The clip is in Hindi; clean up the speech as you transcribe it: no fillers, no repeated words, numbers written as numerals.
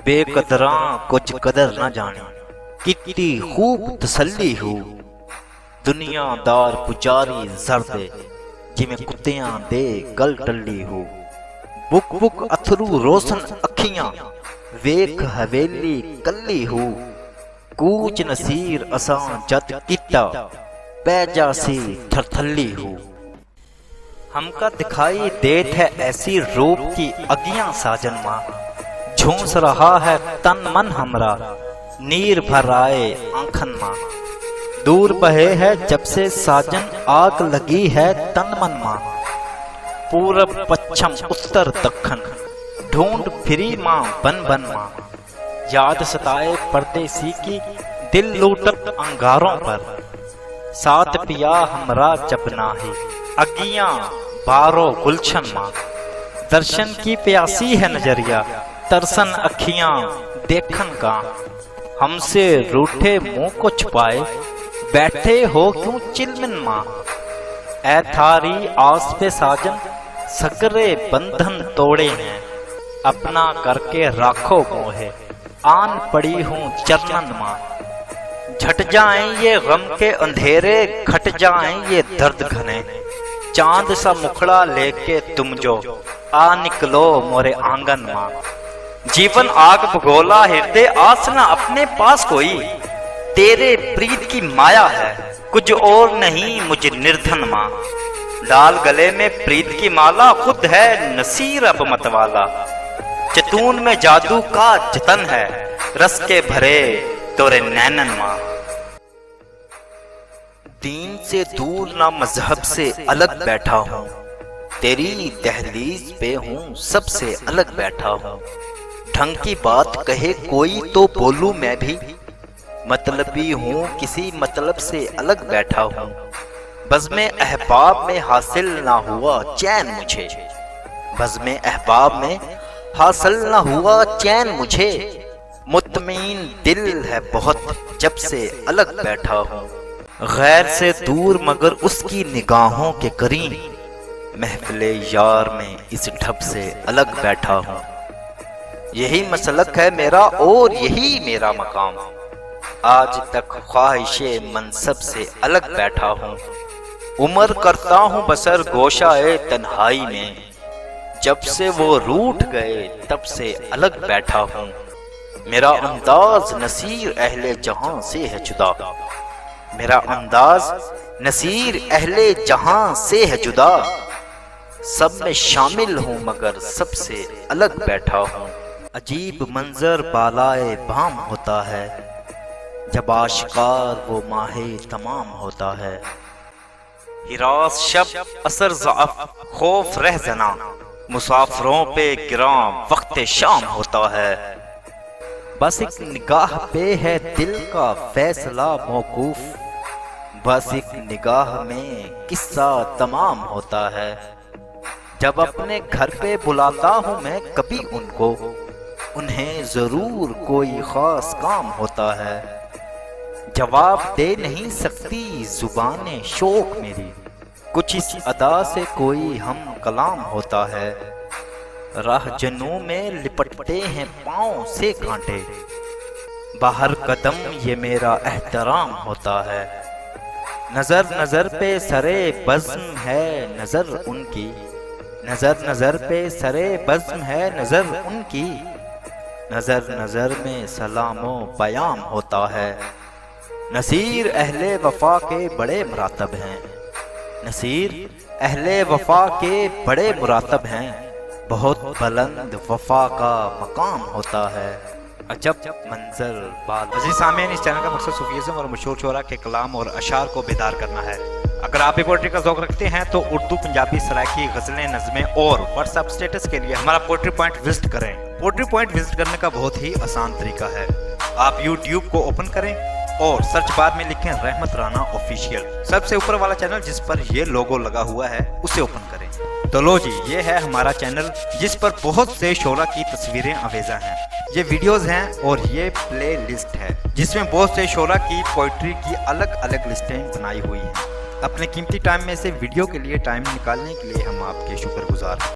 बेकदरां कुछ कदर न जाने, कितनी खूब तसल्ली हो। दुनियादार पुजारी जरदे, जिमें कुत्तियां दे गल टल्ली हो। बुक बुक अथरू रोशन अखियां, वेख हवेली कल्ली हो। कूच नसीर असां जद किता, पैजा सी थरथल्ली हो। हमका दिखाई देत है ऐसी रूप की अगियां साजन मां। झूंस रहा है तन मन हमरा, नीर भर आए आंखन मां। दूर बहे है जब से साजन, आग लगी है तन मन मां। पूरब पश्चिम उत्तर दक्षिण, ढूंढ फिरी मां बन बन मां। याद सताए परदेसी की, दिल लूटत अंगारों पर। साथ पिया हमरा जब नाही, अगियां बारो गुलशन मां। दर्शन की प्यासी है नजरिया, तरसन अखियां देखन का। हमसे रूठे मुंह को छुपाए, बैठे हो क्यों चिलमिन मां। ऐ थारी आस पे साजन, सगरे बंधन तोड़े हैं। अपना करके राखो मोहे, आन पड़ी हूं चरणन मां। झट जाएं ये गम के अंधेरे, घट जाएं ये दर्द घने। चांद सा मुखड़ा लेके तुम जो, आ निकलो मोरे आंगन मां। जीवन आग भगोला हृदय, आस न अपने पास कोई। तेरे प्रीत की माया है, कुछ और नहीं मुझे निर्धन मां। लाल गले में प्रीत की माला, खुद है नसीर अब मतवाला। चतून में जादू का जतन है, रस के भरे तोरे नैनन मां। दीन से दूर ना मजहब से अलग बैठा हूँ, तेरी दहलीज पे हूँ सबसे अलग बैठा हूँ। ढंग की बात कहे कोई तो बोलूं मैं भी, मतलबी हूँ किसी मतलब से अलग बैठा हूँ। बज़्म अहबाब में हासिल ना हुआ चैन मुझे, बज़्म अहबाब में हासिल ना हुआ चैन मुझे। मुतमईन दिल है बहुत जब से अलग बैठा हूँ। गैर से दूर मगर उसकी निगाहों के करीब, महफिले यार में इस ढब से अलग बैठा हूँ। यही मसलक है मेरा और यही मेरा मकाम, आज तक ख्वाहिशे मनसब से अलग बैठा हूँ। उम्र करता हूँ बसर गोशाए तन्हाई में, जब से वो रूठ गए तब से अलग बैठा हूँ। मेरा अंदाज नसीर अहले जहां से है जुदा, मेरा अंदाज नसीर अहले जहां से है जुदा। सब में शामिल हूँ मगर सबसे अलग बैठा हूँ। अजीब मंजर बालाए बाम होता है, जब आशिकार वो माहे तमाम होता है। हिरास शब असर ज़अफ़ खौफ रह जना, मुसाफिरों पे गिरा वक्त शाम होता है। बस एक निगाह पे है दिल का फैसला मौकूफ, बस एक निगाह में किस्सा तमाम होता है। जब अपने घर पे बुलाता हूँ मैं कभी उनको, उन्हें जरूर कोई खास काम होता है। जवाब दे नहीं सकती जुबाने शौक मेरी, कुछ इस अदा से कोई हम कलाम होता है। राह जनों में लिपटते हैं पाँव से कांटे, बाहर कदम ये मेरा एहतराम होता है। नजर नजर पे सरे बज़्म है नजर उनकी, नजर नजर पे सरे बज़्म है नजर उनकी। नजर नजर में सलामो बयाम होता है। नसीर अहले वफा के बड़े मुरातब हैं, नसीर अहले वफा के बड़े मुरातब हैं। बहुत बुलंद वफा का मकाम होता है। अजब मंजर बाल। अजीज सामीन, इस चैनल का मकसद सूफीज़्म और मशहूर शोरा के कलाम और अशार को बेदार करना है। अगर आप भी पोइट्री का शौक रखते हैं तो उर्दू, पंजाबी, सराइकी, गजलें, नज़में और व्हाट्सएप स्टेटस के लिए हमारा पोइट्री पॉइंट विजिट करें। पोइट्री पॉइंट विजिट करने का बहुत ही आसान तरीका है। आप यूट्यूब को ओपन करें और सर्च बार में लिखें रहमत राना ऑफिशियल। सबसे ऊपर वाला चैनल जिस पर ये लोगो लगा हुआ है उसे ओपन करें। तो लो जी, ये है हमारा चैनल जिस पर बहुत से शोरा की तस्वीरें अवेजा हैं। ये वीडियोस हैं और ये प्ले लिस्ट है जिसमें बहुत से शोरा की पोइट्री की अलग अलग लिस्टें बनाई हुई हैं। अपने कीमती टाइम में से वीडियो के लिए टाइम निकालने के लिए हम आपके शुक्रगुजार हैं।